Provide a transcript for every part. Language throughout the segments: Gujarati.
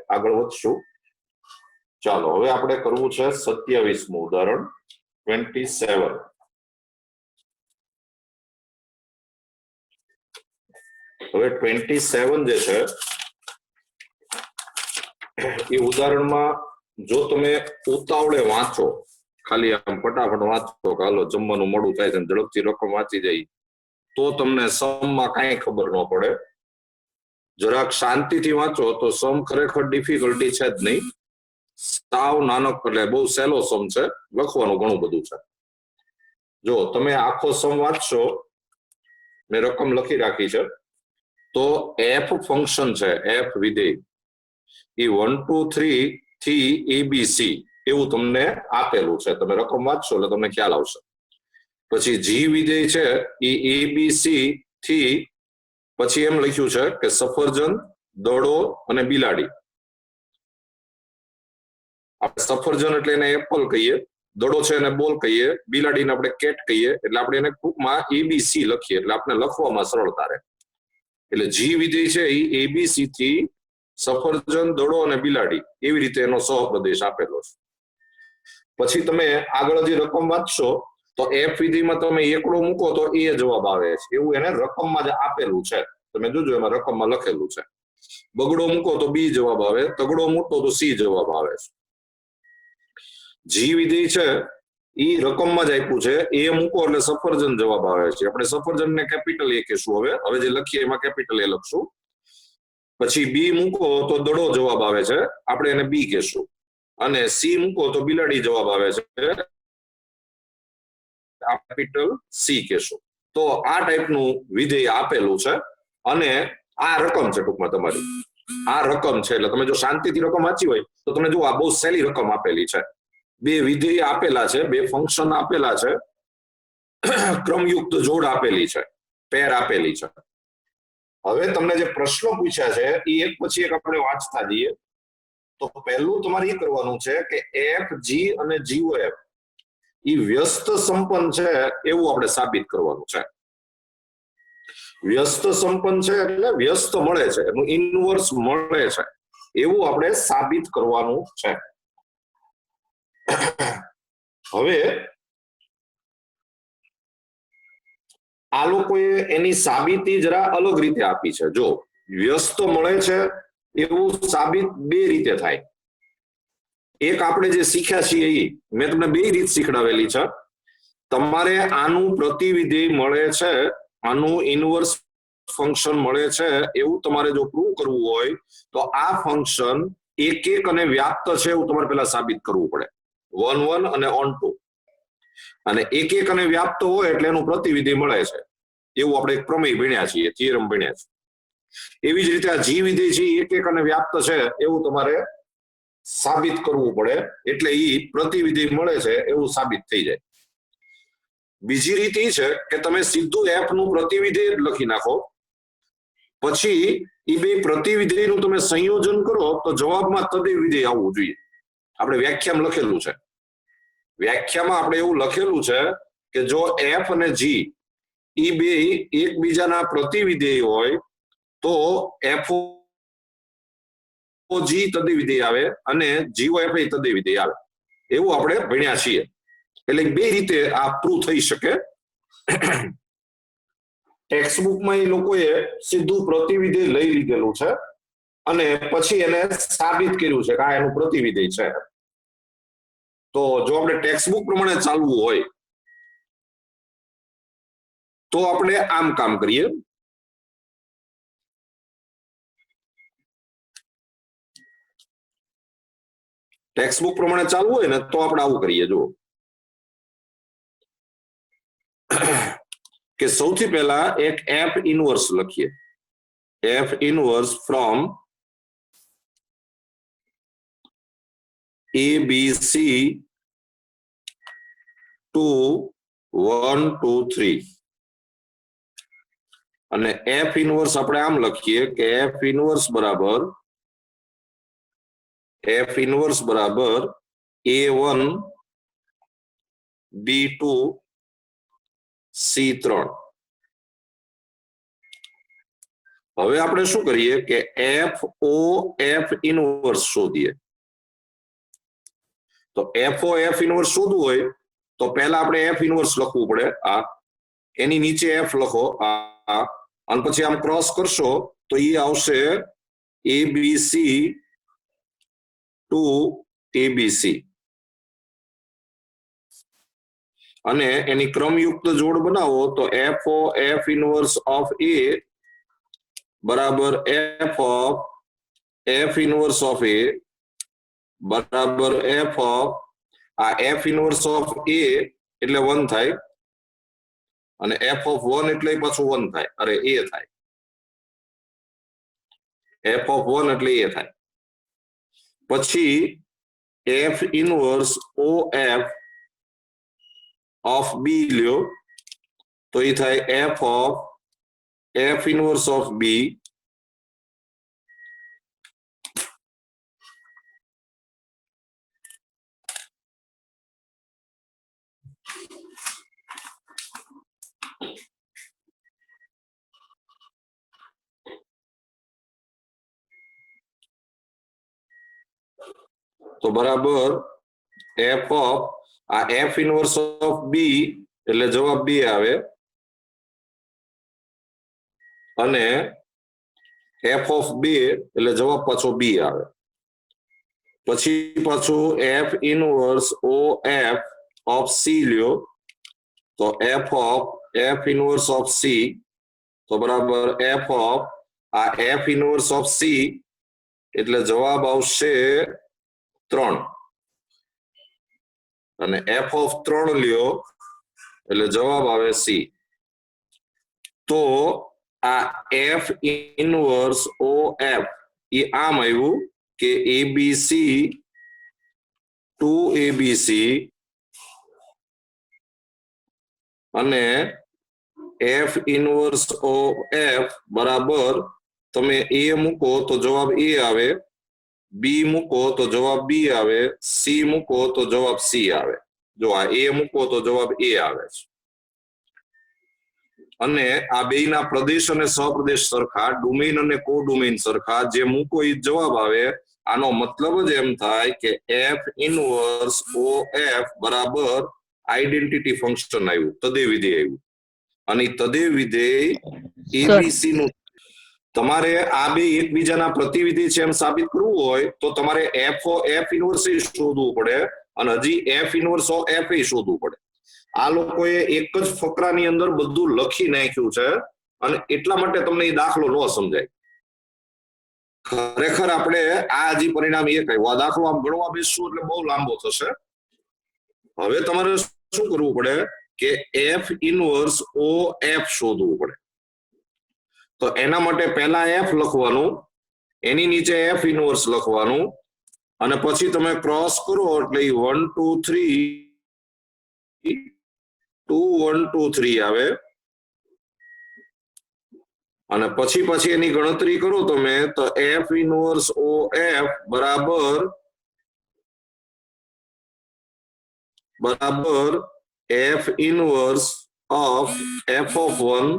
આગળ વધશું. ચાલો હવે આપણે કરવું છે 27મું ઉદાહરણ 27. હવે 27 જે છે એ ઉદાહરણમાં જો તમે ઉતાવળે વાંચો, ખાલી આમ ફટાફટ વાંચો કે હાલો જમવાનું મોડું થાય છે ઝડપથી રકમ વાંચી જાય, તો તમને સમમાં કાંઈ ખબર ન પડે. જરાક શાંતિથી વાંચો તો સમ ખરેખર ડિફિકલ્ટી છે જ નહીં, સાવ નાનક એટલે બહુ સહેલો સમ છે, લખવાનું ઘણું બધું છે. જો તમે આખો સમ વાંચશો, મેં રકમ લખી રાખી છે, તો એફ ફંક્શન છે, એફ વિધેય એ 1 2 3 થી એબીસી એવું તમને આપેલું છે. તમે રકમ વાંચશો એટલે તમને ખ્યાલ આવશે. પછી જી વિધેય છે એ એબીસી થી પછી એમ લખ્યું છે કે સફરજન, દડો અને બિલાડી. આપણે સફરજન એટલે એને એપલ કહીએ, દડો છે એને બોલ કહીએ, બિલાડીને આપણે કેટ કહીએ, એટલે આપણે એને ટૂંકમાં એબીસી લખીએ એટલે આપણે લખવામાં સરળતા રહે. એટલે જી વિધેય છે એ એબીસી થી સફરજન, દડો અને બિલાડી એવી રીતે એનો સહપ્રદેશ આપેલો છે. પછી તમે આગળ જે રકમ વાંચશો તો એફ વિધેયમાં તમે એકડો મૂકો તો એ જવાબ આવે છે, એવું એને રકમમાં જ આપેલું છે. તમે જોજો એમાં રકમમાં લખેલું છે. બગડો મૂકો તો બી જવાબ આવે, તગડો મૂકો તો સી જવાબ આવે છે. જી વિધેય છે એ રકમમાં જ આપ્યું છે, એ મૂકો એટલે સફરજન જવાબ આવે છે. આપણે સફરજનને કેપિટલ એ કહેશું. હવે જે લખીએ એમાં કેપિટલ એ લખશું. પછી બી મૂકો તો દડો જવાબ આવે છે, આપણે એને બી કહેશું. અને સી મૂકો તો બિલાડી જવાબ આવે છે, કેપિટલ સી કહેશું. તો આ ટાઈપનું વિધેય આપેલું છે અને આ રકમ છે. ટૂંકમાં તમારી આ રકમ છે એટલે તમે જો શાંતિથી રકમ વાંચી હોય તો તમે જો આ બહુ સહેલી રકમ આપેલી છે. બે વિધેય આપેલા છે, બે ફંક્શન આપેલા છે, ક્રમયુક્ત જોડ આપેલી છે, પેર આપેલી છે. હવે તમને જે પ્રશ્નો પૂછ્યા છે એ એક પછી એક આપણે વાંચતા જઈએ. તો પહેલું તમારે એ કરવાનું છે કે એફ, જી અને જીઓએફ એ વ્યસ્ત સંપન્ન છે એવું આપણે સાબિત કરવાનું છે. વ્યસ્ત સંપન્ન છે એટલે વ્યસ્ત મળે છે, એનું ઇનવર્સ મળે છે એવું આપણે સાબિત કરવાનું છે. હવે આ લોકોએ એની સાબિતી જરા અલગ રીતે આપી છે. જો વ્યસ્ત મળે છે એવું સાબિત બે રીતે થાય. એક આપણે જે શીખ્યા છીએ એ મેં તમને બે રીત શીખડાવેલી છે. તમારે આનું પ્રતિવિધેય મળે છે, આનું ઇનવર્સ ફંક્શન મળે છે એવું તમારે જો પ્રૂવ કરવું હોય તો આ ફંક્શન એક એક અને વ્યાપ્ત છે એવું તમારે પહેલા સાબિત કરવું પડે. 1 1 અને ઓન 2 અને એક એક અને વ્યાપ્ત હોય એટલે એનું પ્રતિવિધેય મળે છે એવું આપણે એક પ્રમેય ભણ્યા છીએ, થિયરમ ભણ્યા છે. એવી જ રીતે આ જી વિધેય છે એક એક અને વ્યાપ્ત છે એવું તમારે સાબિત કરવું પડે એટલે એ પ્રતિવિધેય મળે છે એવું સાબિત થઈ જાય. બીજી રીત એ છે કે તમે સીધું એફ નું પ્રતિવિધેય લખી નાખો, પછી એ બે પ્રતિવિધેયનું તમે સંયોજન કરો તો જવાબમાં તદેવ વિધેય આવવું જોઈએ. આપણે વ્યાખ્યામાં લખેલું છે. વ્યાખ્યામાં આપણે એવું લખેલું છે કે જો એફ અને જી એ બે એકબીજાના પ્રતિવિધેય હોય તો એફ જી તદે વિધેય આવે અને જીઓ એફ તદે વિધેય આવે એવું આપણે ભણ્યા છીએ. એટલે બે રીતે આ પ્રૂવ થઈ શકે. ટેક્સ્ટબુકમાં એ લોકોએ સીધું પ્રતિવિધેય લઈ લીધેલું છે અને પછી એને સાબિત કર્યું છે કે આ એનું પ્રતિવિધેય છે. તો જો આપણે ટેક્સ્ટબુક પ્રમાણે ચાલવું હોય તો આપણે આમ કામ કરીએ. ટેક્સ્ટબુક પ્રમાણે ચાલવું હોય ને તો આપણે આવું કરીએ. જો કે સૌથી પહેલા એક એફ ઇનવર્સ લખીએ. F inverse from ABC to 1 2 3 અને એફ ઇનવર્સ આપણે આમ લખીએ કે એફ ઇનવર્સ બરાબર A1 B2 C3. હવે આપણે શું કરીએ કે એફ ઓ એફ ઇનવર્સ શોધીએ. તો એફ ઓ એફ ઇનવર્સ શોધવું હોય તો પહેલા આપણે એફ ઇનવર્સ લખવું પડે. આ એની નીચે એફ લખો આ, અને પછી આમ ક્રોસ કરશો તો એ આવશે એબીસી ટુ એબીસી, અને એની ક્રમયુક્ત જોડ બનાવો તો F O F inverse of A બરાબર F of F inverse of A બરાબર એફ ઓફ આ એફ ઇનવર્સ ઓફ એ એટલે 1 થાય, અને એફ ઓફ 1 એટલે પાછું 1 થાય, અરે એ થાય, એફ ઓફ 1 એટલે એ થાય. પછી F inverse O F of B લ્યો તો એ થાય F of F inverse of B તો બરાબર એફ ઓફ આ એફ ઇનવર્સ ઓફ બી એટલે જવાબ બી આવે, અને એફ ઓફ બે એટલે જવાબ પાછો બી આવે. પછી પાછું F inverse O F of C લ્યો તો F of F inverse of C તો બરાબર એફ ઓફ આ એફ ઇનવર્સ ઓફ સી એટલે જવાબ આવશે 3, અને એફ ઓફ 3 લ્યો એટલે જવાબ આવે સી. તો આ F inverse O F A આમ આવ્યું કે એબીસી ટુ એબીસી અને એફ ઇનવર્સ ઓ એફ બરાબર તમે એ મૂકો તો જવાબ એ આવે, બી મૂકો તો જવાબ બી આવે, સી મૂકો તો જવાબ સી આવે. જો આ એ મૂકો તો જવાબ એ આવે છે. અને આ બેયના પ્રદેશ અને સહપ્રદેશ સરખા, ડોમેઇન અને કોડોમેઇન સરખા, જે મૂકો એ જવાબ આવે. આનો મતલબ જ એમ થાય કે એફ ઇનવર્સ ઓ એફ બરાબર આઈડેન્ટિટી ફંક્શન આવ્યું, તદે વિધેય આવ્યું, અને તદે વિધેય એબીસી નું. તમારે આ બે એકબીજાના પ્રતિવિધિ છે એમ સાબિત કરવું હોય તો તમારે એફ ઓ એફ ઇનવર્સ શોધવું પડે, અને હજી એફ ઇનવર્સ ઓ એફ શોધવું પડે. આ લોકોએ એક જ ફકરાની અંદર બધું લખી નાખ્યું છે, અને એટલા માટે તમને એ દાખલો ન સમજાય. ખરેખર આપણે આ હજી પરિણામ એ કહ્યું, આ દાખલો આમ ગણવા બેસશું એટલે બહુ લાંબો થશે. હવે તમારે શું કરવું પડે કે એફ ઇનવર્સ ઓ એફ શોધવું પડે. તો એના માટે પહેલા એફ લખવાનું, એની નીચે એફ ઇનવર્સ લખવાનું, અને પછી તમે ક્રોસ કરો એટલે 1 2 3 2 1 2 3 આવે, અને પછી એની ગણતરી કરો તમે તો એફ ઇનવર્સ ઓ એફ બરાબર F inverse of F of 1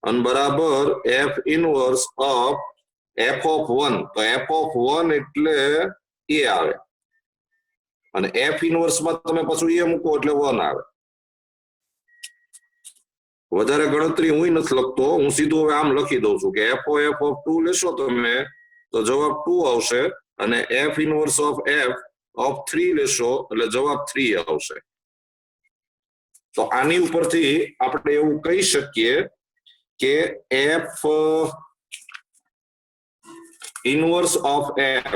અને બરાબર F inverse of F of 1. તો એફ ઓફ 1 એટલે એ આવે, અને એફ ઇનવર્સ માં તમે પાછું એ મૂકો એટલે 1 આવે. વધારે ગણતરી હું નથી લખતો, હું સીધું હવે આમ લખી દઉં છું કે એફ ઓફ 2 લેશો તમે તો જવાબ 2 આવશે, અને એફ ઇનવર્સ ઓફ 3 લેશો એટલે જવાબ 3 આવશે. તો આની ઉપરથી આપણે એવું કહી શકીએ કે એફ ઇનવર્સ ઓફ એફ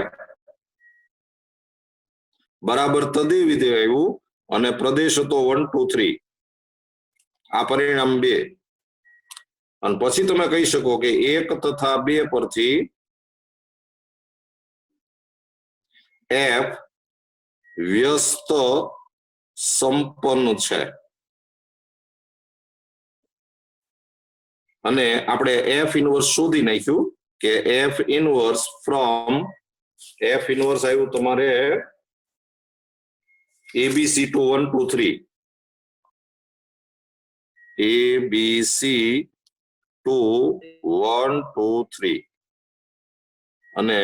બરાબર તદે વિધેય આવ્યું, અને પ્રદેશ હતો 1 2 3. આ પરિણામ 2. અને પછી તમે કહી શકો કે 1 તથા 2 પરથી એફ વ્યસ્ત સંપન્ન છે, અને આપણે એફ ઇનવર્સ શોધી નાખ્યું કે F inverse from F inverse આવ્યું તમારે એબીસી ટુ 1 2 3, એબીસી 2 1 2 3 અને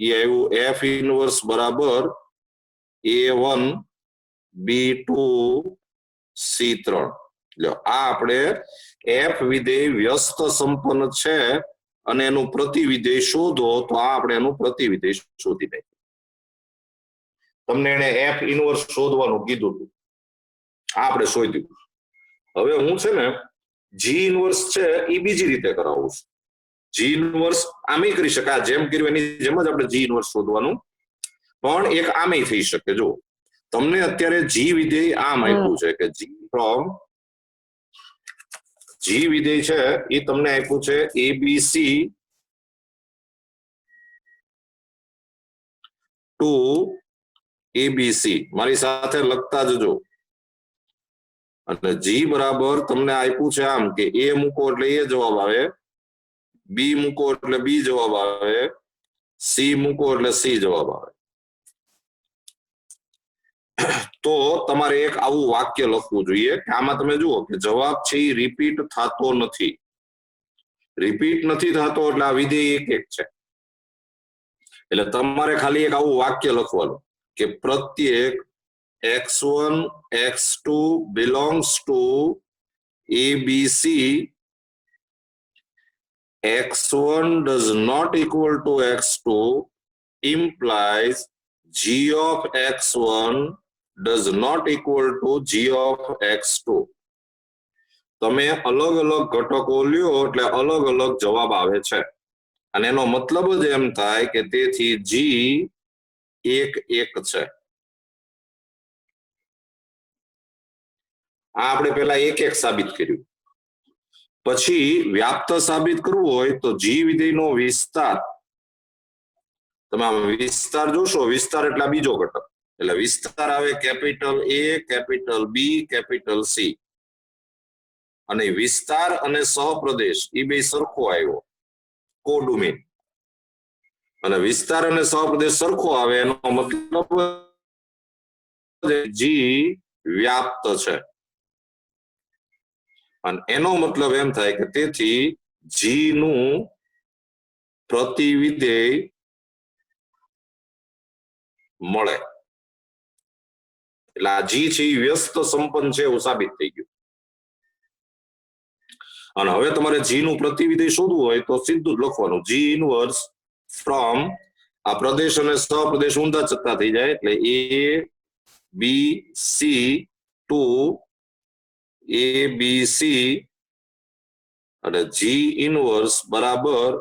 એ આવ્યું F ઇન્વર્સ બરાબર A1 B2 C3. લ્યો આ આપણે F વિધેય વ્યસ્ત સંપન્ન છે અને એનું પ્રતિવિધેય શોધો, તો આ આપણે એનું પ્રતિવિધેય શોધી નાખ્યું. તમને એને F ઇન્વર્સ શોધવાનું કીધું હતું, આ આપણે શોધ્યું. હવે હું છે ને G ઇન્વર્સ છે એ બીજી રીતે કરાવું છું. G ઇન્વર્સ આમે કરી શકાય, જેમ કર્યું એની જેમ જ આપણે G ઇન્વર્સ શોધવાનું, પણ એક આમે થઈ શકે. જો તમને અત્યારે G વિધેય આમ આપ્યું છે કે G વિધેય છે એ તમને આપ્યું છે ABC ટુ ABC. મારી સાથે લખતા જજો. અને G બરાબર તમને આપ્યું છે આમ કે A મૂકો એટલે A જવાબ આવે, B મૂકો એટલે B જવાબ આવે, C મૂકો એટલે C જવાબ આવે. તો તમારે એક આવું વાક્ય લખવું જોઈએ કે આમાં તમે જુઓ કે જવાબ છે એ રિપીટ થતો નથી. રિપીટ નથી થતો એટલે આ વિધેય એક એક છે. એટલે તમારે ખાલી એક આવું વાક્ય લખવાનું કે પ્રત્યેક x1 x2 belongs to ABC, x1 does not equal to x2 implies g of x1 does not equal to g of x2. તમે અલગ અલગ ઘટકો લ્યો એટલે અલગ અલગ જવાબ આવે છે, અને એનો મતલબ જ એમ થાય કે તેથી G એક એક છે. આ આપણે પહેલા એક એક સાબિત કર્યું. પછી વ્યાપ્ત સાબિત કરવું હોય તો G વિધેયનો વિસ્તાર, તમે વિસ્તાર જોશો, વિસ્તાર એટલે બીજો ઘટક, એટલે વિસ્તાર આવે capital A, capital B, capital C. અને વિસ્તાર અને સહપ્રદેશ એ બે સરખો આવ્યો, કોડોમેન. અને વિસ્તાર અને સહપ્રદેશ સરખો આવે એનો મતલબ G વ્યાપ્ત છે. અને એનો મતલબ એમ થાય કે તેથી G નું પ્રતિવિધેય મળે. એટલે આ G છે એ વ્યસ્ત સંપન્ન છે એવું સાબિત થઈ ગયું. અને હવે તમારે G નું પ્રતિવિધેય શોધવું હોય તો સીધું જ લખવાનું G ઇનવર્સ ફ્રોમ, આ પ્રદેશ અને સહપ્રદેશ ઊંધા જતા થઈ જાય એટલે A B C to A B C, અને G ઇનવર્સ બરાબર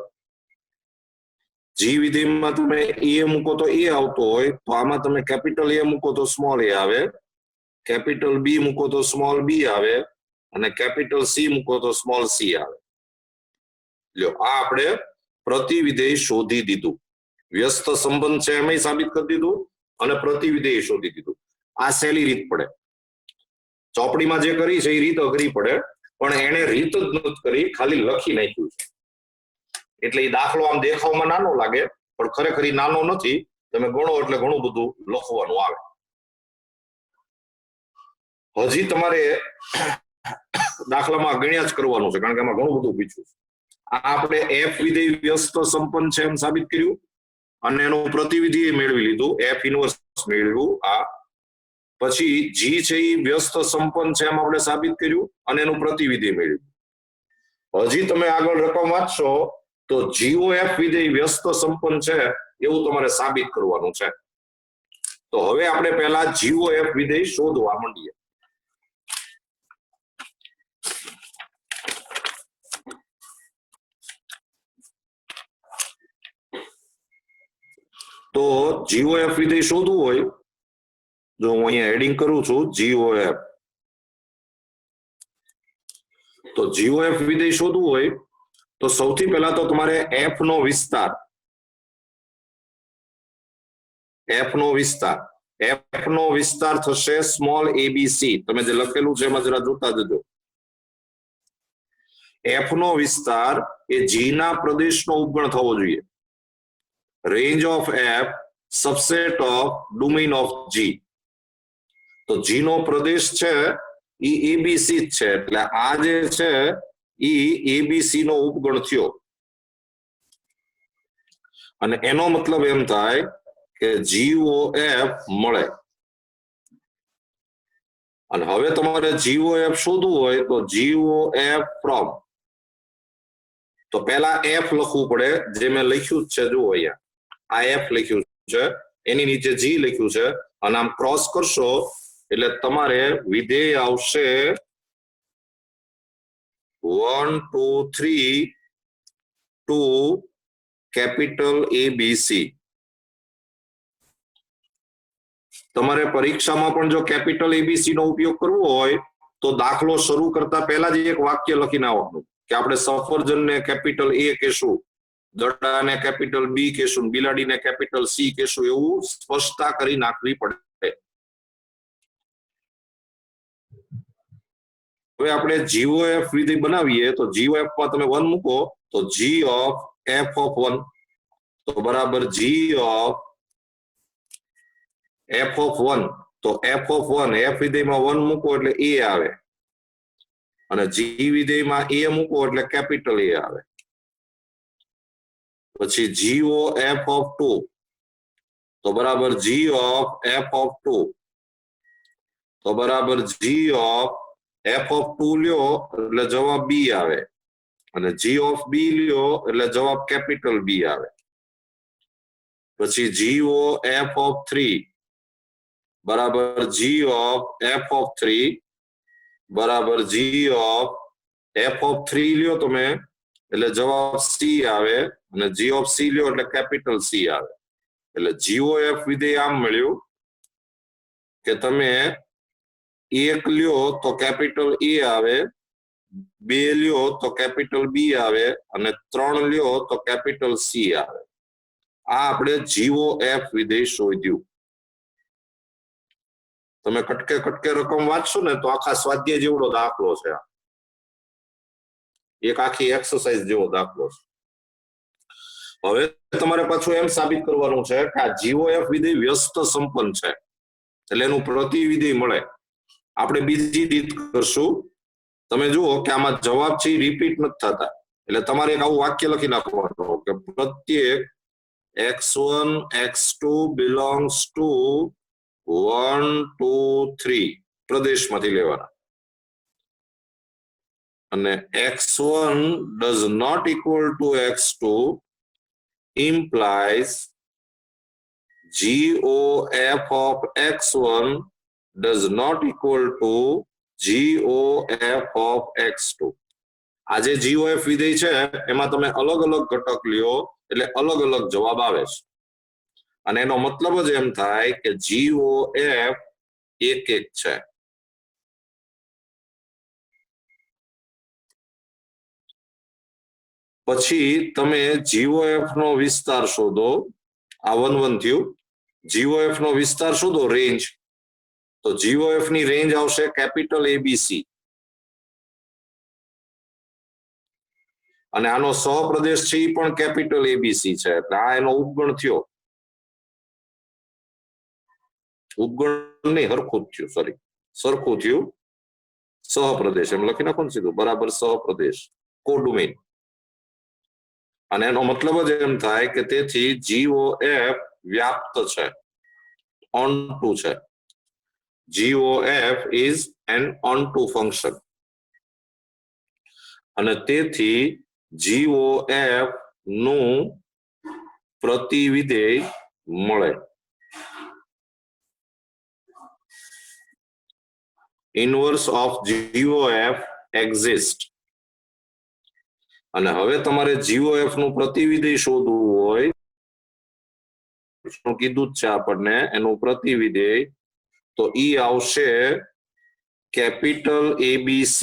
G વિધેયમાં તમે A મૂકો તો A આવતો હોય, તો આમાં તમે કેપિટલ A મૂકો તો સ્મોલ a આવે, કેપિટલ B મૂકો તો સ્મોલ b આવે, અને કેપિટલ C મૂકો તો સ્મોલ c આવે. લ્યો આ આપણે પ્રતિવિધેય શોધી દીધું. વ્યસ્ત સંબંધ છે એમ સાબિત કરી દીધું અને પ્રતિવિધેય શોધી દીધું. આ સહેલી રીત પડે. ચોપડીમાં જે કરી છે એ રીત અઘરી પડે, પણ એને રીત જ નથી કરી, ખાલી લખી નાખ્યું છે. એટલે એ દાખલો આમ દેખાવમાં નાનો લાગે, પણ ખરેખર એ નાનો નથી. તમે ગણો એટલે ઘણું બધું લખવાનું આવે. હજી તમારે દાખલામાં ગણ્યા જ કરવાનું છે, કારણ કે એમાં ઘણું બધું પૂછ્યું છે. આ આપણે F વિધેય વ્યસ્ત સંપન્ન છે એમ સાબિત કર્યું, અને એનું પ્રતિવિધેય મેળવી લીધું, F ઇનવર્સ મેળવ્યું. આ પછી G છે એ વ્યસ્ત સંપન્ન છે એમ આપણે સાબિત કર્યું, અને એનું પ્રતિવિધેય મેળવ્યું. હજી તમે આગળ રકમ વાંચશો તો GOF વિધેય વ્યસ્ત સંપન્ન છે એવું તમારે સાબિત કરવાનું છે. તો હવે આપણે પહેલા GOF વિધેય શોધવા માંડીએ. તો GOF વિધેય શોધવું હોય, જો હું અહીંયા હેડિંગ કરું છું GOF, તો GOF વિધેય શોધવું હોય તો સૌથી પહેલા તો તમારે F નો વિસ્તાર, F નો વિસ્તાર થશે સ્મોલ abc. તમે જે લખેલું છે એમાં જરા જોતા જજો. F નો વિસ્તાર એ G ના પ્રદેશનો ઉપગણ થવો જોઈએ. Range of F subset of domain of G. તો G નો પ્રદેશ છે એ ABC જ છે, એટલે આ જે છે ઈ એબીસી નો ઉપગણ થયો અને એનો મતલબ એમ થાય કે GOF મળે. અને હવે તમારે GOF શોધવું હોય તો GOF ફ્રોમ, તો પહેલા F લખવું પડે, જે મેં લખ્યું જ છે. જુઓ અહીંયા આ F લખ્યું છે, એની નીચે G લખ્યું છે, અને આમ ક્રોસ કરશો એટલે તમારે વિધેય આવશે 1 2 3 ટુ કેપિટલ ABC. તમારે પરીક્ષામાં પણ જો કેપિટલ ABC નો ઉપયોગ કરવો હોય તો દાખલો શરૂ કરતા પહેલા જ એક વાક્ય લખીને આવવાનું કે આપણે સફરજનને કેપિટલ A કહેશું, દડાને કેપિટલ B કહેશું, બિલાડીને કેપિટલ C કહેશું, એવું સ્પષ્ટતા કરી નાખવી પડે. હવે આપણે GOF વિધેય બનાવીએ તો GOF માં તમે 1 મૂકો તો G of f of 1 તો બરાબર G of f of 1, તો f of 1 f વિધેયમાં 1 મૂકો એટલે A આવે, અને G વિધેયમાં A મૂકો એટલે કેપિટલ A આવે. પછી GOF of 2 તો બરાબર G of f of 2 તો બરાબર G of f of 2 લ્યો એટલે જવાબ B આવે, અને G of B લ્યો એટલે જવાબ કેપિટલ B આવે. પછી GOF of 3 બરાબર G of f of 3 બરાબર G of f of 3 લ્યો તમે એટલે જવાબ C આવે, અને G of C લ્યો એટલે કેપિટલ C આવે. એટલે GOF વિધેય આમ મળ્યું કે તમે 1 લ્યો તો કેપિટલ A આવે, 2 લ્યો તો કેપિટલ B આવે, અને 3 લ્યો તો કેપિટલ C આવે. આ આપણે GOF વિધેય શોધ્યું. તમે કટકે કટકે રકમ વાંચશો ને તો આખા સ્વાધ્યાય જેવડો દાખલો છે, એક આખી એક્સરસાઇઝ જેવો દાખલો છે. હવે તમારે પાછું એમ સાબિત કરવાનું છે કે આ GOF વિધેય વ્યસ્ત સંપન્ન છે, એટલે એનું પ્રતિવિધેય મળે. આપણે બીજી રીત કરશું. તમે જુઓ કે આમાં જવાબ છે રિપીટ નથી થતા, એટલે તમારે એક આવું વાક્ય લખી નાખવાનું કે પ્રત્યેક x1 x2 belongs to 1 2 3 પ્રદેશમાંથી લેવાના, અને x1 does not equal to x2 implies GOF of x1 does not equal to GOF of x2. આ જે GOF વિધેય છે એમાં તમે અલગ અલગ ઘટક લ્યો એટલે અલગ અલગ જવાબ આવે છે, અને એનો મતલબ જ એમ થાય કે GOF એક એક છે. પછી તમે GOF નો વિસ્તાર શોધો. આ 1 1 થયું. GOF નો વિસ્તાર શોધો, રેન્જ. તો GOF ની રેન્જ આવશે કેપિટલ ABC, અને આનો સહપ્રદેશ છે એ પણ કેપિટલ ABC છે, એટલે આ એનો ઉપગણ થયો. ઉપગણ નહીં, હરખું થયું, સોરી, સરખું થયું. સહપ્રદેશ એમ લખી નાખો ને સીધું, બરાબર સહપ્રદેશ, કોડોમેઇન. અને એનો મતલબ જ એમ થાય કે તેથી GOF વ્યાપ્ત છે, onto છે. GOF is an onto function, અને તેથી GOF નું પ્રતિવિધેય મળે. Inverse of GOF exist. અને હવે તમારે GOF નું પ્રતિવિધેય શોધવું હોય, કીધું જ છે આપણને એનું પ્રતિવિધેય, તો ઈ આવશે capital ABC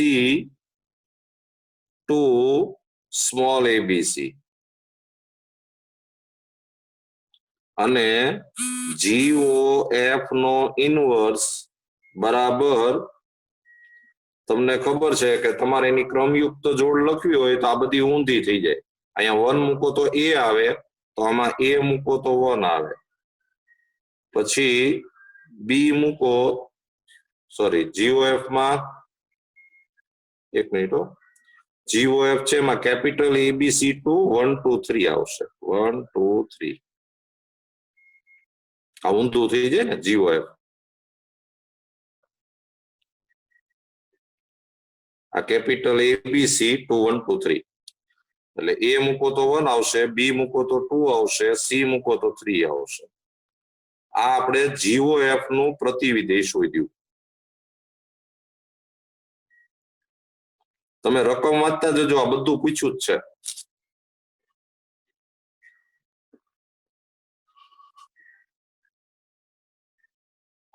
to small abc, અને GOF નો ઇનવર્સ બરાબર, તમને ખબર છે કે તમારે એની ક્રમયુક્ત જોડ લખવી હોય તો આ બધી ઊંધી થઈ જાય. અહીંયા 1 મૂકો તો A આવે, તો આમાં A મૂકો તો 1 આવે. પછી B મૂકો, સોરી, GOF માં એક મિનિટ, GOF છે એમાં કેપિટલ ABC2 1 2 3 આવશે 1 2 3 આ ઊંધું થઈ જાય ને GOF આ કેપિટલ ABC2 1 2 3 એટલે A મૂકો તો 1 આવશે B મૂકો તો 2 આવશે C મૂકો તો 3 આવશે આ આપણે GOF નું પ્રતિવિધેય શોધ્યું તમે રકમ વાંચતા જજો આ બધું પૂછ્યું જ છે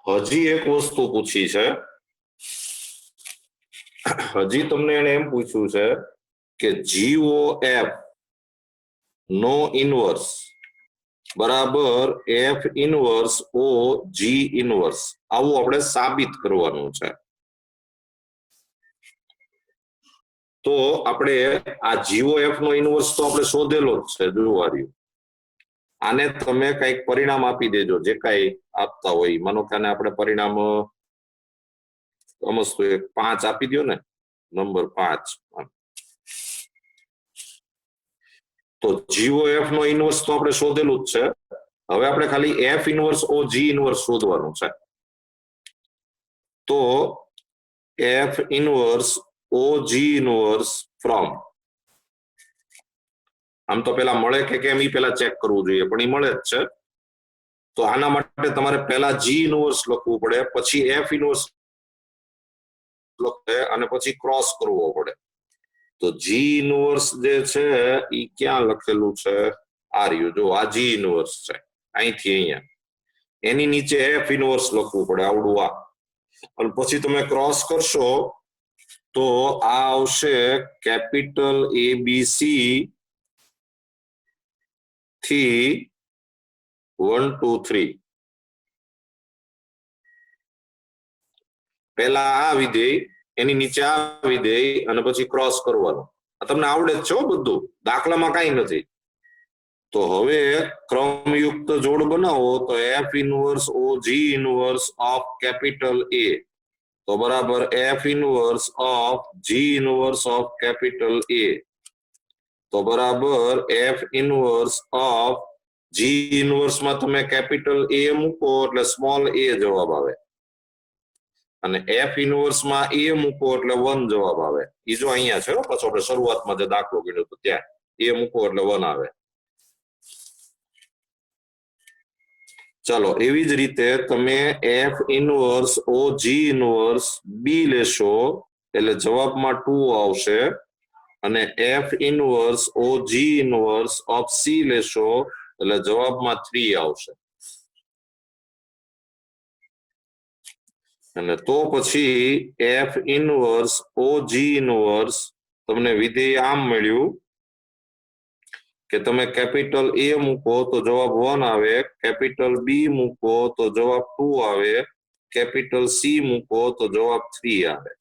હજી એક વસ્તુ પૂછી છે હજી તમને એને એમ પૂછ્યું છે કે GOF નો ઇનવર્સ બરાબર F inverse O G inverse આવું આપણે સાબિત કરવાનું છે તો આપણે આ GOF નો ઇનવર્સ તો આપણે શોધેલો જ છે જોવા રહ્યું આને તમે કઈક પરિણામ આપી દેજો જે કઈ આપતા હોય માનો કે આપણે પરિણામ સમજતું 5 આપી દો ને નંબર 5 તો GOF નો ઇનવર્સ તો આપણે શોધેલું જ છે હવે આપણે ખાલી F inverse O G inverse શોધવાનું છે તો F inverse O G inverse from આમ તો પેલા મળે કે કેમ ઈ પેલા ચેક કરવું જોઈએ પણ ઈ મળે જ છે તો આના માટે તમારે પેલા G ઇનવર્સ લખવું પડે પછી F ઇનવર્સ લખે અને પછી ક્રોસ કરવો પડે તો G ઇનવર્સ જે છે ઈ ક્યાં લખેલું છે આ રહ્યું જો આ G ઇનવર્સ છે અહીંથી અહીંયા એની નીચે F ઇનવર્સ લખવું પડે આવડું આ અને પછી તમે ક્રોસ કરશો તો આ આવશે કેપિટલ ABC થી 1 2 3 પેલા આ વિધેય એની નીચે આ વિધેય અને પછી ક્રોસ કરવાનું તમને આવડે જ છે બધું દાખલામાં કાંઈ નથી તો હવે ક્રમયુક્ત જોડ બનાવો તો F inverse O G inverse of capital A તો બરાબર F inverse of G inverse of capital A તો બરાબર F inverse of G inverse માં તમે કેપિટલ A મૂકો એટલે સ્મોલ a જવાબ આવે અને F ઇનવર્સ માં A મૂકો એટલે 1 જવાબ આવે ઈ જો અહીંયા છે પાછો આપણે શરૂઆતમાં જે દાખલો ગણ્યો તો ત્યાં A મૂકો એટલે 1 આવે ચાલો એવી જ રીતે તમે F inverse O G inverse B લેશો એટલે જવાબમાં 2 આવશે અને F inverse O G inverse of C લેશો એટલે જવાબમાં 3 આવશે અને તો પછી F inverse O G inverse તમને વિધેય આમ મળ્યું કે તમે કેપિટલ A મૂકો તો જવાબ 1 આવે કેપિટલ B મૂકો તો જવાબ 2 આવે કેપિટલ C મૂકો તો જવાબ 3 આવે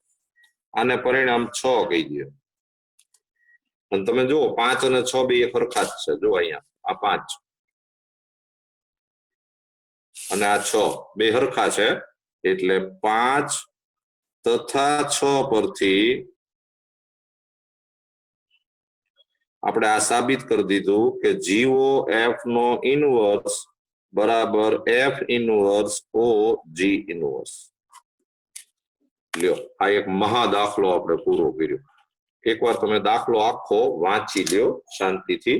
આને પરિણામ 6 કહી દો અને તમે જુઓ 5 અને 6 બે સરખા જ છે જો અહીંયા આ 5 અને આ 6 બે સરખા છે એટલે 5 તથા 6 પરથી આપણે આ સાબિત કરી દીધું કે GOF નો ઇનવર્સ બરાબર F inverse O G inverse લ્યો આ એક મહા દાખલો આપણે પૂરો કર્યો એકવાર તમે દાખલો આખો વાંચી લ્યો શાંતિથી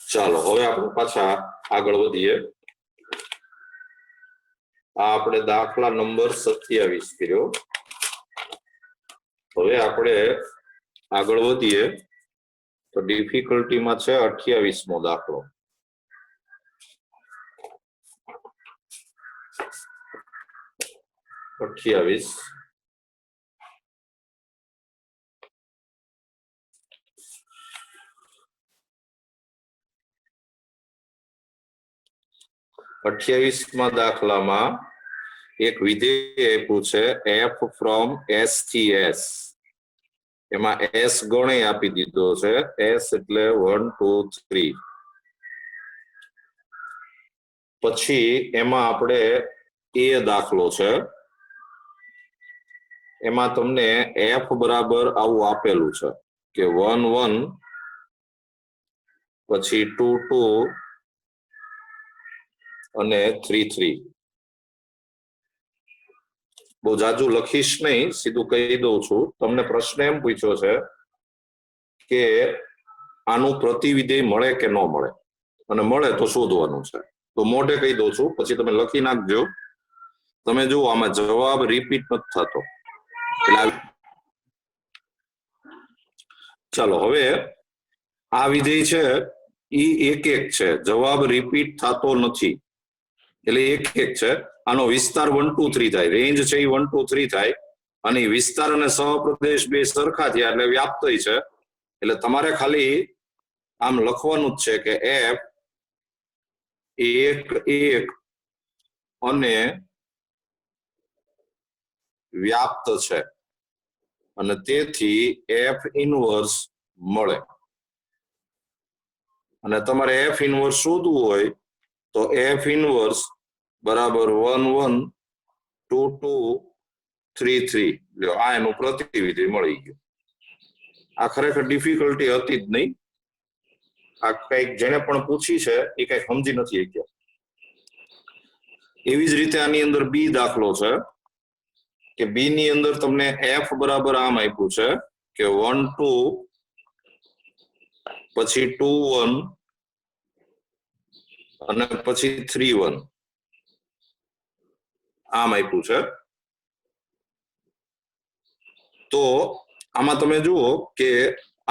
ચાલો હવે આપણે પાછા આગળ વધીએ આ આપણે દાખલા નંબર 27 કર્યો હવે આપણે આગળ વધીએ તો ડિફિકલ્ટીમાં છે 28મો દાખલો. અઠ્યાવીસમાં દાખલામાં એક વિધેય આપ્યું છે f ફ્રોમ s થી s. એમાં s ગણે આપી દીધો છે. s એટલે 1 2 3. પછી એમાં આપણે એ દાખલો છે, એમાં તમને f બરાબર આવું આપેલું છે કે 1 1 પછી 2 2 અને 3 3. બહુ જાજુ લખીશ નહીં, સીધું કહી દઉં છું. તમને પ્રશ્ન એમ પૂછ્યો છે કે આનું પ્રતિવિધેય મળે કે ન મળે, અને મળે તો શોધવાનું છે. તો મોઢે કહી દઉં છું, પછી તમે લખી નાખજો. તમે જુઓ આમાં જવાબ રિપીટ નથી થતો. એટલે ચાલો હવે આ વિધેય છે ઈ એક એક છે, જવાબ રિપીટ થતો નથી, એટલે એક એક છે. આનો વિસ્તાર 1 2 3 થાય, રેન્જ છે એ 1 2 3 થાય, અને વિસ્તાર અને સહપ્રદેશ બે સરખા થયા એટલે વ્યાપ્તય છે. એટલે તમારે ખાલી આમ લખવાનું જ છે કે f 1 1 અને વ્યાપ્ત છે, અને તેથી f ઇનવર્સ મળે. અને તમારે f ઇનવર્સ શોધવું હોય તો f ઇનવર્સ બરાબર 1 1 2 2 3 3. લ્યો, આ એનું પ્રતિવિધેય મળી ગયું. આ ખરેખર ડિફિકલ્ટી હતી જ નહીં. આ કઈક જેને પણ પૂછી છે એ કઈક સમજી નથી શક્યા. એવી જ રીતે આની અંદર બી દાખલો છે કે બી ની અંદર તમને f બરાબર આમ આપ્યું છે કે 1 2 પછી 2 1 અને પછી 3 1 આમ આપ્યું છે. તો આમાં તમે જુઓ કે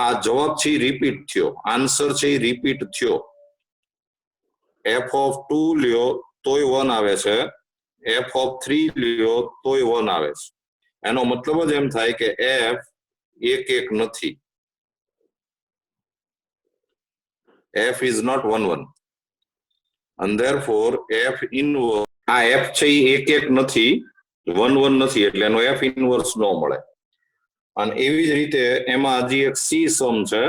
આ જવાબ છે રિપીટ થયો, આન્સર છે રિપીટ થયો. f ઓફ 2 લ્યો તોય 1 આવે છે, f ઓફ 3 લ્યો તોય 1 આવે છે. એનો મતલબ જ એમ થાય કે f એક એક નથી. f is not 1 1, and therefore f inverse, આ f છે એ એક એક નથી, 1 1 નથી, એટલે એનો f ઇનવર્સ ન મળે. અને એવી જ રીતે એમાં હજી એક સી સમ છે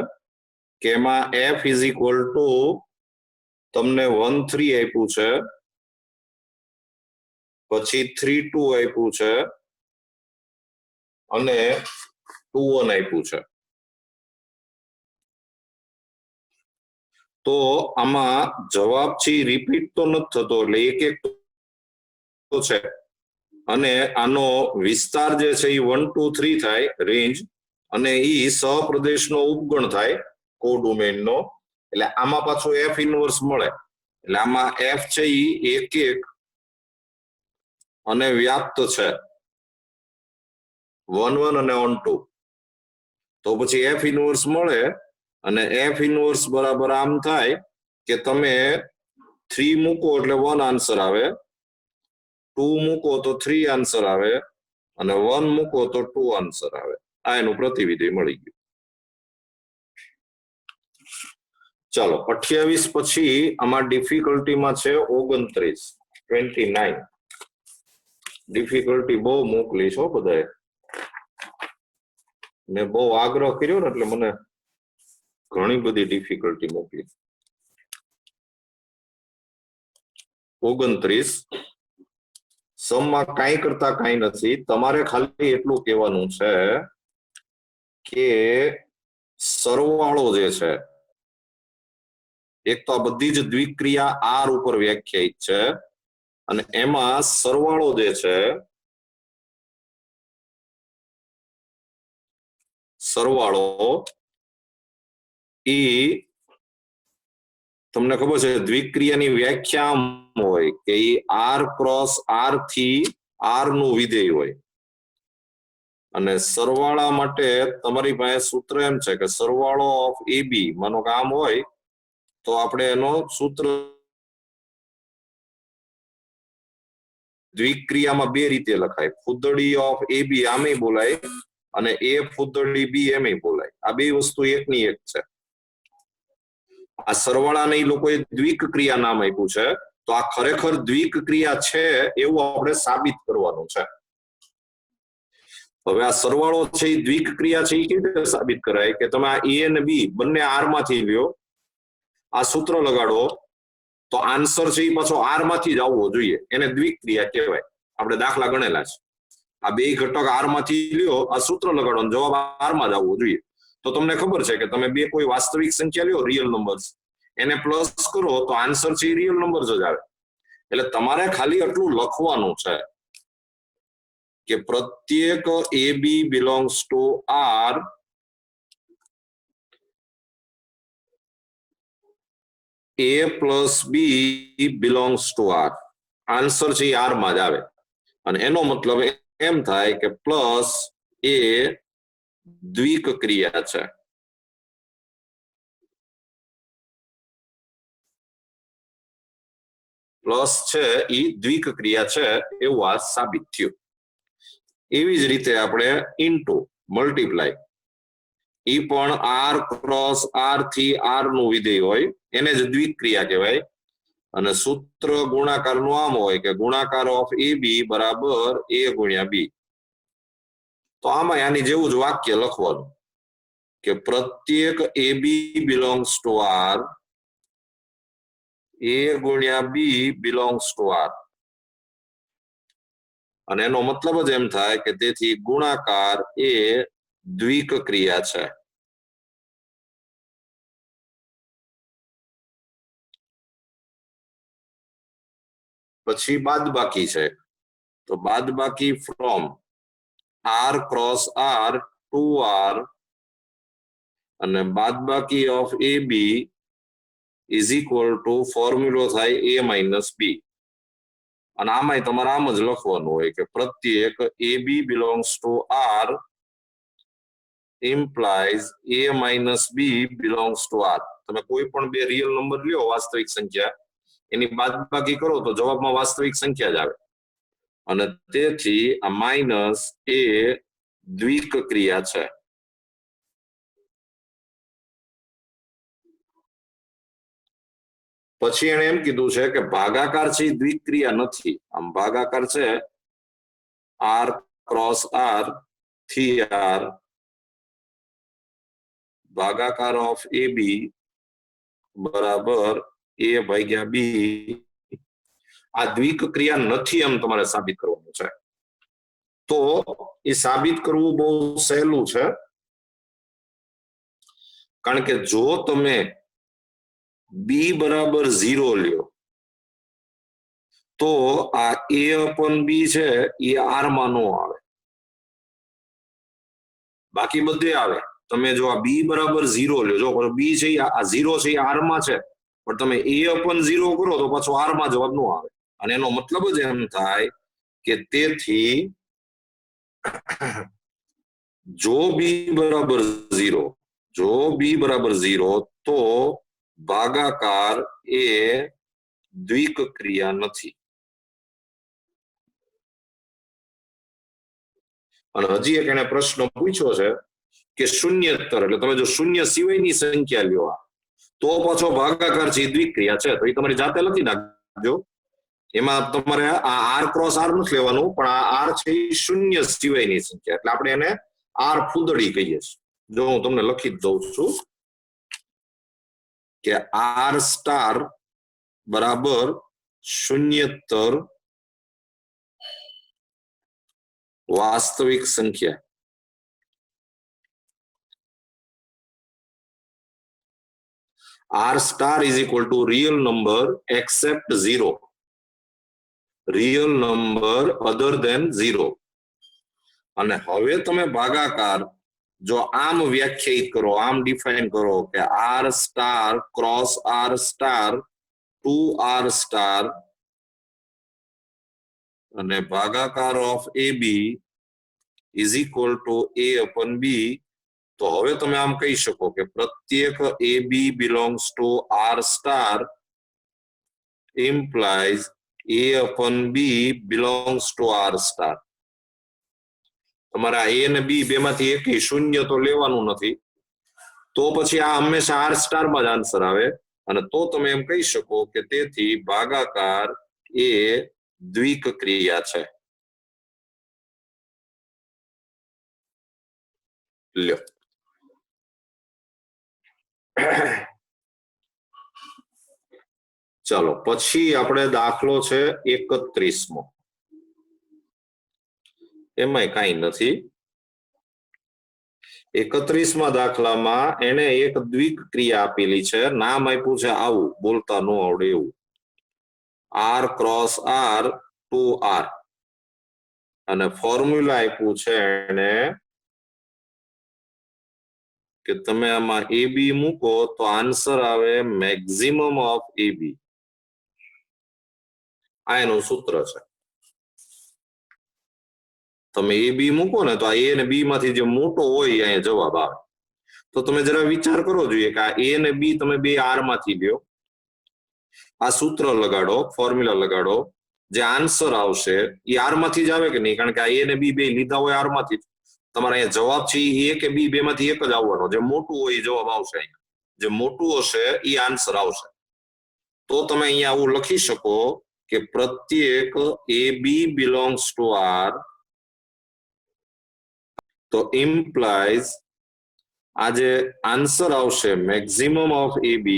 કે એમાં f ઇઝ ઇક્વલ ટુ તમને 1 3 આપ્યું છે, પછી 3 2 આપ્યું છે, અને 2 1 આપ્યું છે. તો આમાં જવાબ છે રિપીટ તો નથી થતો, એટલે એક એક તો છે. અને આનો વિસ્તાર જે છે એ 1 2 3 થાય રેન્જ, અને ઈ સહપ્રદેશનો ઉપગણ થાય કોડોમેઇનનો. એટલે આમાં પાછું f ઇનવર્સ મળે. એટલે આમાં f છે ઈ એક એક અને વ્યાપ્ત છે 1 1 અને 1 2. તો પછી f ઇનવર્સ મળે, અને f ઇનવર્સ બરાબર આમ થાય કે તમે 3 મૂકો એટલે 1 આન્સર આવે, 2 મૂકો તો 3 આન્સર આવે, અને 1 મૂકો તો 2 આન્સર આવે. આ એનું પ્રતિવિધેય મળી ગયું. ચાલો 28 પછી આમાં ડિફિકલ્ટીમાં છે 29 29. ડિફિકલ્ટી બહુ મોકલી છો બધાએ, મેં બહુ આગ્રહ કર્યો ને એટલે મને ઘણી બધી ડિફિકલ્ટી મોકલી. 29 સમમાં કાંઈ કરતા કાંઈ નથી. તમારે ખાલી એટલું કહેવાનું છે કે સરવાળો જે છે, એક તો આ બધી જ દ્વિક્રિયા r ઉપર વ્યાખ્યાયિત છે, અને એમાં સરવાળો જે છે, સરવાળો ઈ તમને ખબર છે દ્વિક્રિયાની વ્યાખ્યા હોય કે ઈ r ક્રોસ r થી r નું વિધેય હોય, અને સરવાળા માટે તમારી પાસે સૂત્ર એમ છે કે સરવાળો ઓફ એ બી, માનો કે આમ હોય તો આપણે એનો સૂત્ર દ્વિક્રિયામાં બે રીતે લખાય. ફૂદડી ઓફ એ બી આમે બોલાય અને એ ફૂદડી બી એમ બોલાય. આ બે વસ્તુ એકની એક છે. આ સરવાળાને એ લોકોએ દ્વિક ક્રિયા નામ આપ્યું છે. તો આ ખરેખર દ્વિક ક્રિયા છે એવું આપણે સાબિત કરવાનું છે. હવે આ સરવાળો છે એ દ્વિક ક્રિયા છે એ કેવી રીતે સાબિત કરાય કે તમે આ એ અને બી બંને આર માંથી લ્યો, આ સૂત્ર લગાડો તો આન્સર છે એ પાછો આર માંથી જ આવવો જોઈએ. એને દ્વિક ક્રિયા કહેવાય. આપણે દાખલા ગણેલા છે. આ બે ઘટક આર માંથી લ્યો, આ સૂત્ર લગાડો અને જવાબ આર માં જ આવવો જોઈએ. તો તમને ખબર છે કે તમે બે કોઈ વાસ્તવિક સંખ્યા લ્યો, રિયલ નંબર્સ, એને પ્લસ કરો તો આન્સર છે એ રિયલ નંબર જ આવે. એટલે તમારે ખાલી આટલું લખવાનું છે કે પ્રત્યેક A B belongs to R A plus B belongs to R. Answer છે એ આર માં જ આવે. અને એનો મતલબ એમ થાય કે પ્લસ એ દ્વિક ક્રિયા છે. પ્લસ છે એ દ્વિક ક્રિયા છે એવું આ સાબિત થયું. એવી જ રીતે આપણે ઇન્ટુ મલ્ટીપ્લાય, એ પણ આર ક્રોસ આર થી આર નું વિધેય હોય એને જ દ્વિક ક્રિયા કહેવાય. અને સૂત્ર ગુણાકાર નું આમ હોય કે ગુણાકાર ઓફ એ બી બરાબર એ ગુણ્યા બી. તો આમાં આની જેવું જ વાક્ય લખવાનું કે પ્રત્યેક A B belongs to R એ ગુણ્યા બી બિલોંગ્સ ટુ આર. અને એનો મતલબ જ એમ થાય કે તેથી ગુણાકાર એ દ્વિક ક્રિયા છે. પછી બાદબાકી છે. તો બાદબાકી from R cross R to R અને બાદબાકી of A B is equal to ફોર્મ્યુલો થાય એ માઇનસ બી. અને આમાંય તમારે આમ જ લખવાનું હોય કે પ્રત્યેક A B belongs to R implies A minus B belongs to R. તમે કોઈ પણ બે રિયલ નંબર લ્યો વાસ્તવિક સંખ્યા, એની બાદબાકી કરો તો જવાબમાં વાસ્તવિક સંખ્યા જ આવે. અને તેથી આ માઇનસ એ દ્વિક ક્રિયા છે. પછી એને એમ કીધું છે કે ભાગાકાર છે એ દ્વિક ક્રિયા નથી. આમ ભાગાકાર છે આર ક્રોસ આર થી આર ભાગાકાર ઓફ એ બી બરાબર એ ભાગ્યા બી. આ દ્વિક ક્રિયા નથી એમ તમારે સાબિત કરવાનું છે. તો એ સાબિત કરવું બહુ સહેલું છે. કારણ કે જો તમે બી બરાબર 0 લ્યો તો આ એ અપન બી છે એ આર માં નો આવે, બાકી બધે આવે. તમે જો આ બી બરાબર 0 લ્યો, જો બી છે આ 0 છે એ આર માં છે, પણ તમે એ અપન 0 કરો તો પાછો આર માં જવાબ નો આવે. અને એનો મતલબ જ એમ થાય કે તેથી જો બી બરાબર 0, જો બી બરાબર 0 તો ભાગાકાર એ દ્વિક ક્રિયા નથી. અને હજી એક એને પ્રશ્ન પૂછ્યો છે કે શૂન્યતર, એટલે તમે જો શૂન્ય સિવાયની સંખ્યા લ્યો તો પાછો ભાગાકાર છે દ્વિક ક્રિયા છે. તો એ તમારી જાતે લખી નાખજો. એમાં તમારે આ આર ક્રોસ આર નથી લેવાનું, પણ આ આર છે એ શૂન્ય સિવાયની સંખ્યા, એટલે આપણે એને આર ફૂદડી કહીએ છીએ. જો હું તમને લખી દઉં છું કે આર સ્ટાર બરાબર શૂન્યતર વાસ્તવિક સંખ્યા. R star is equal to real number except 0. Real number other than 0. અને હવે તમે ભાગાકાર જો આમ વ્યાખ્યાયિત કરો, આમ ડિફાઇન કરો કે R star cross R star to R star અને ભાગાકાર of A B is equal to a upon b. તો હવે તમે આમ કહી શકો કે પ્રત્યેક a b belongs to r star implies a upon b belongs to r star. તમારે a અને b બેમાંથી એક શૂન્ય તો લેવાનું નથી, તો પછી આ હંમેશા r સ્ટાર માં જ આન્સર આવે, અને તો તમે એમ કહી શકો કે તેથી ભાગાકાર એ દ્વિક ક્રિયા છે. લ્યો ચાલો પછી આપણે દાખલો છે 31મો. એમાંય કઈ નથી. 31મા દાખલામાં એને એક દ્વિક ક્રિયા આપેલી છે, નામ આપ્યું છે આવું, બોલતા ન આવડે એવું, r cross r to r, અને ફોર્મ્યુલા આપ્યું છે એને કે તમે આમાં a b મૂકો તો આન્સર આવે મેક્સિમમ ઓફ a b. આ એનું સૂત્ર છે. તમે a b મૂકો ને તો આ a અને b માંથી જે મોટો હોય અહીંયા જવાબ આવે. તો તમે જરા વિચાર કરવો જોઈએ કે આ a અને b તમે બે r માંથી લ્યો, આ સૂત્ર લગાડો, ફોર્મ્યુલા લગાડો, જે આન્સર આવશે એ r માંથી જ આવે કે નહીં? કારણ કે આ a અને b બે લીધા હોય r માંથી જ. તમારે અહીંયા જવાબ છે એ કે b બે માંથી એક જ આવવાનો, જે મોટું હોય એ જવાબ આવશે. અહીંયા જે મોટું હશે એ આન્સર આવશે. તો તમે અહીંયા આવું લખી શકો કે પ્રત્યેક a b belongs to r, તો implies આ જે આન્સર આવશે maximum of a b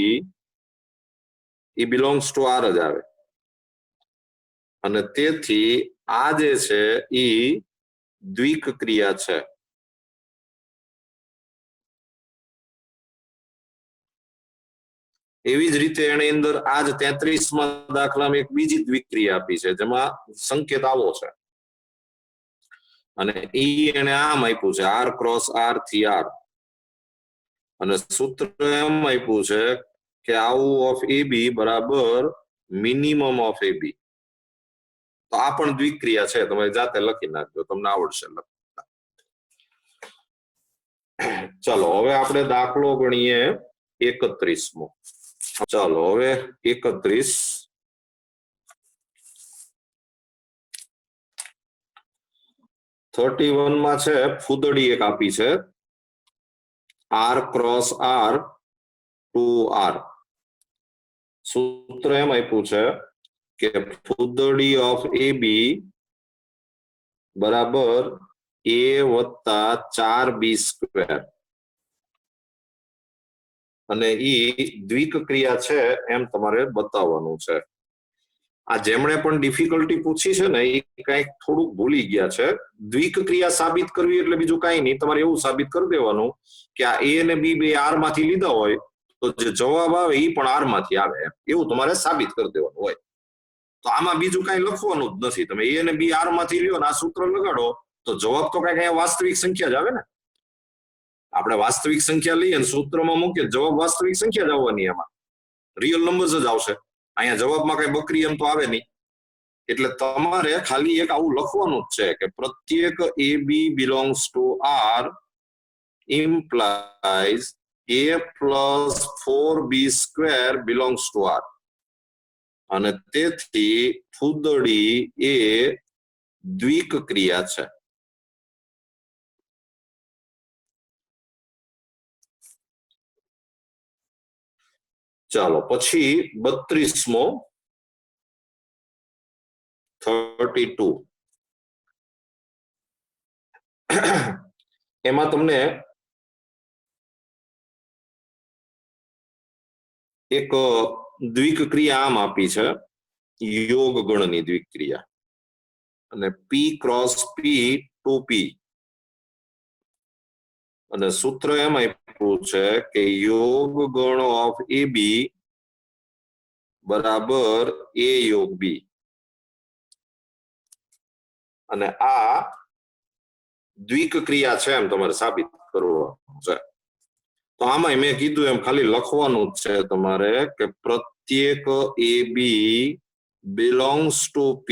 A belongs to r જ આવે, અને તેથી આ જે છે એ દ્વિક ક્રિયા છે. એવી જ રીતે એની અંદર આ જ 33મા દાખલામાં એક બીજી દ્વિક ક્રિયા આપી છે, જેમાં સંકેત આવો છે, અને એને આમ આપ્યું છે r ક્રોસ r થી r, અને સૂત્ર એમ આપ્યું છે કે આવું ઓફ a b બરાબર મિનિમમ ઓફ a b. તો આ પણ દ્વિક ક્રિયા છે, તમે જાતે લખી નાખજો, તમને આવડશે લખતા. ચાલો હવે આપણે દાખલો ગણીએ 31મો. ચાલો હવે 31. 31માં છે ફૂદડી એક આપી છે, r cross r to r. સૂત્ર એમ આપ્યું છે કે ફૂદડી ઓફ a b બરાબર a વત્તા 4b સ્ક્વેર, અને ઈ દ્વિક ક્રિયા છે એમ તમારે બતાવવાનું છે. આ જેમણે પણ ડિફિકલ્ટી પૂછી છે ને એ કઈક થોડુંક ભૂલી ગયા છે. દ્વિક ક્રિયા સાબિત કરવી એટલે બીજું કઈ નહીં, તમારે એવું સાબિત કરી દેવાનું કે આ a અને b બે r માંથી લીધા હોય તો જે જવાબ આવે એ પણ r માંથી આવે, એવું તમારે સાબિત કરી દેવાનું હોય. તો આમાં બીજું કઈ લખવાનું જ નથી. તમે a અને b r માંથી લ્યો ને આ સૂત્ર લગાડો તો જવાબ તો કઈક અહીંયા વાસ્તવિક સંખ્યા જ આવે ને. આપણે વાસ્તવિક સંખ્યા લઈએ ને સૂત્રમાં મૂકીએ, જવાબ વાસ્તવિક સંખ્યા જ આવવાની, એમાં રિયલ નંબર્સ જ આવશે. અહીંયા જવાબમાં કઈ બકરી એમ તો આવે નહીં. એટલે તમારે ખાલી એક આવું લખવાનું જ છે કે પ્રત્યેક a b belongs to r implies a plus 4b square belongs to r, અને તેથી ફૂદડી એ દ્વિક ક્રિયા છે. ચાલો પછી 32મો 32. એમાં તમને એક દ્વિક ક્રિયા આમ આપી છે, યોગ ગણની દ્વિક ક્રિયા, અને p cross p to p, અને સૂત્ર એમ આપ્યું છે કે યોગ ગણ ઓફ a b બરાબર a યોગ b, અને આ દ્વિક ક્રિયા છે એમ તમારે સાબિત કરવાનું છે. તો આમાં મેં કીધું એમ ખાલી લખવાનું જ છે તમારે કે પ્રત્યેક a b belongs to p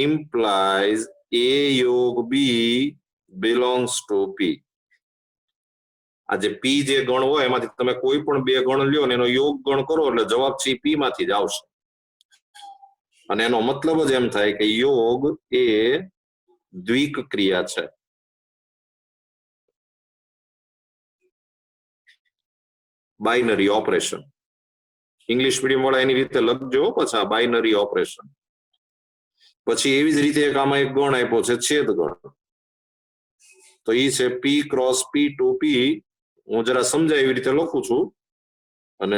implies A યોગ B belongs to P. આ જે P જે ગણ હોય એમાંથી તમે કોઈ પણ બે ગણ લ્યો ને એનો યોગ ગણ કરો એટલે જવાબ છે P માંથી જ આવશે. અને એનો મતલબ જ એમ થાય કે યોગ એ દ્વિક ક્રિયા છે. Binary operation. ઇંગ્લિશ મીડિયમ વાળા એની રીતે લખજો પછી બાઇનરી ઓપરેશન. પછી એવી જ રીતે એક આમાં એક ગણ આપ્યો છે છેદ ગણ. તો એ છે P cross P to P. હું જરા સમજાય એવી રીતે લખું છું. અને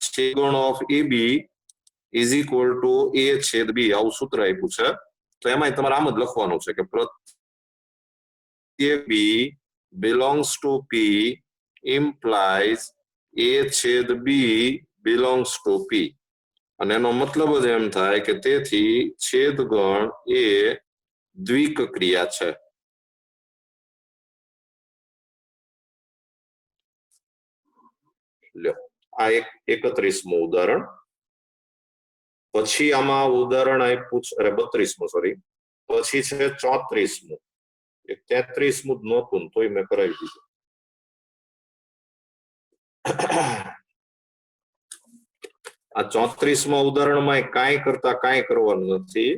છેદ ગણ of AB is equal to A છેદ B આવું સૂત્ર આપ્યું છે. તો એમાં તમારે આમ જ લખવાનું છે કે પ્રત્યેક B belongs to P implies A છેદ B belongs to P. અને એનો મતલબ જ એમ થાય કે તેથી છેદ ગણ એ દ્વિક ક્રિયા છે. લ્યો આ એક 31મું ઉદાહરણ. પછી આમાં ઉદાહરણ આપ્યું છે 32મું સોરી. પછી છે 34મું. 33મું જ નહોતું તોય મેં કરાવી દીધું. આ 34મા ઉદાહરણમાં કાંઈ કરતા કાંઈ કરવાનું નથી.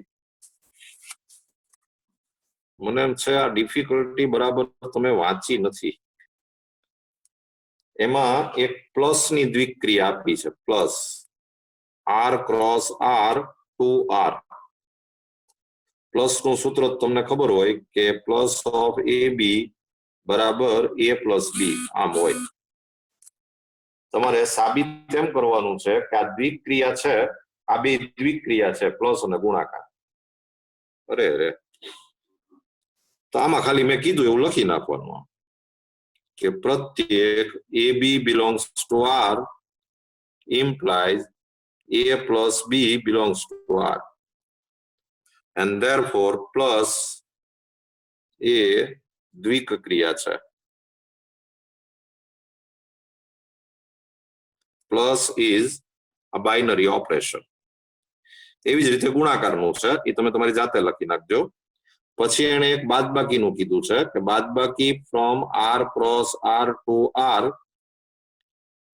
મને એમ છે આ ડિફિકલ્ટી બરાબર તમે વાંચી નથી. એમાં એક પ્લસ ની દ્વિક ક્રિયા આપી છે plus R cross R to R. Plus નું સૂત્ર તમને ખબર હોય કે પ્લસ ઓફ AB બરાબર A પ્લસ B આમ હોય. તમારે સાબિત એમ કરવાનું છે કે આ દ્વિક ક્રિયા છે, આ બે દ્વિક ક્રિયા છે પ્લસ અને ગુણાકાર. અરે તો આમાં ખાલી મેં કીધું એવું લખી નાખવાનું કે પ્રત્યેક AB belongs to R implies A plus B belongs to R and therefore plus એ દ્વિક ક્રિયા છે. Plus is a binary operation. એવી જ રીતે ગુણાકારનું છે એ તમે તમારી જાતે લખી નાખજો. પછી એને એક બાદબાકીનું કીધું છે કે બાદબાકી from R cross R to R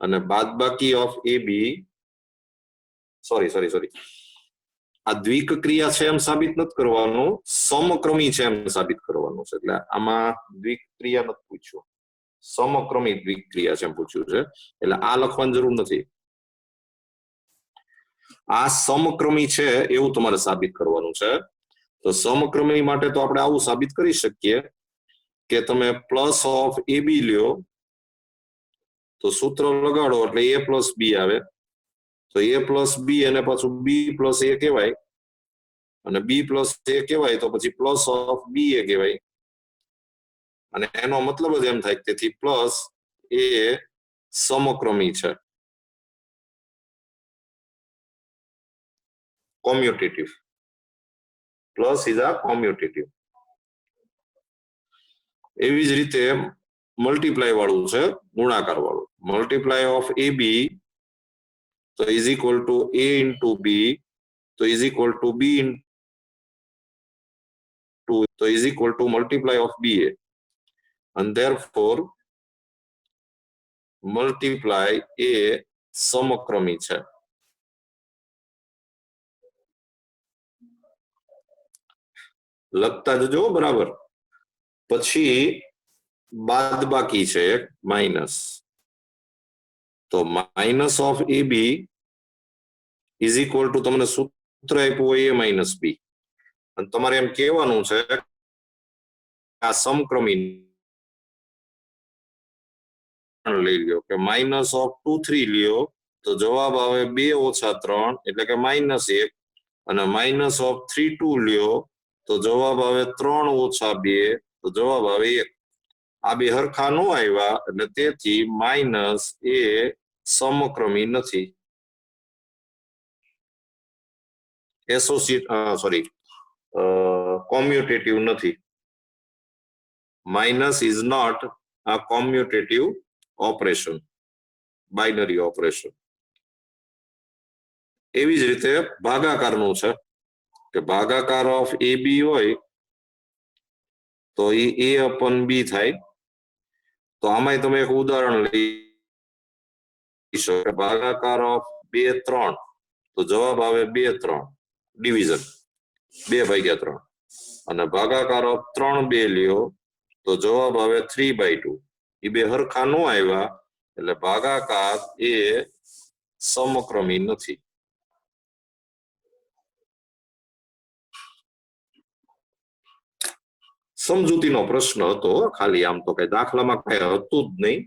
અને બાદબાકી ઓફ AB સોરી આ દ્વિક ક્રિયા છે એમ સાબિત નથી કરવાનું, સમક્રમી છે એમ સાબિત કરવાનું છે. એટલે આમાં દ્વિક ક્રિયા નથી પૂછ્યું, સમક્રમી દ્વિક ક્રિયા છે એમ પૂછ્યું છે. એટલે આ લખવાની જરૂર નથી. આ સમક્રમી છે એવું તમારે સાબિત કરવાનું છે. તો સમક્રમી માટે તો આપણે આવું સાબિત કરી શકીએ કે તમે પ્લસ ઓફ AB લ્યો તો સૂત્ર લગાડો એટલે A પ્લસ B આવે. તો A પ્લસ B અને પાછું B પ્લસ A કહેવાય અને B પ્લસ A કહેવાય તો પછી પ્લસ ઓફ B A કહેવાય. અને એનો મતલબ જ એમ થાય તેથી પ્લસ એ સમક્રમી છે, કોમ્યુટેટિવ. પ્લસ ઇઝ આ કોમ્યુટેટિવ. એવી જ રીતે મલ્ટીપ્લાય વાળું છે, ગુણાકાર વાળું. મલ્ટીપ્લાય ઓફ AB તો is equal to A into B તો is equal to B into તો is equal to multiply of BA and therefore multiply A સમક્રમી છે. લખતા જજો બરાબર. પછી બાદબાકી છે માઇનસ. તો minus of AB is equal to તમને સૂત્ર આપ્યું હોય A માઇનસ B અને તમારે એમ કહેવાનું છે આ સમક્રમી લઈ લ્યો કે માઇનસ ઓફ 2 3 લ્યો તો જવાબ આવે 2 ઓછા 3 એટલે કે માઇનસ 1 અને માઇનસ ઓફ 3 2 લ્યો તો જવાબ આવે 3 ઓછા 2 તો જવાબ આવે 1. આ બે હરખા નો આવ્યા એટલે તેથી માઇનસ એ સમક્રમી નથી. કોમ્યુટેટિવ નથી. Minus is not a commutative operation, binary operation. એવી જ રીતે ભાગાકારનું છે. કે ભાગાકાર ઓફ એ બી હોય તો એ A/B થાય. તો આમાંય તમે એક ઉદાહરણ લઈ શકો કે ભાગાકાર ઓફ 2/3 તો જવાબ આવે 2/3 ડિવિઝન 2/3 અને ભાગાકાર ઓફ 3/2 લ્યો તો જવાબ આવે 3/2. એ બે હરખા નો આવ્યા એટલે ભાગાકાર એ સમક્રમી નથી. સમજૂતીનો પ્રશ્ન હતો ખાલી, આમ તો કઈ દાખલામાં કઈ હતું જ નહીં.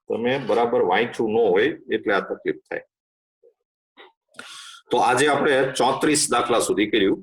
તમે બરાબર વાંચ્યું ન હોય એટલે આ તકલીફ થાય. તો આજે આપણે 34 દાખલા સુધી કર્યું.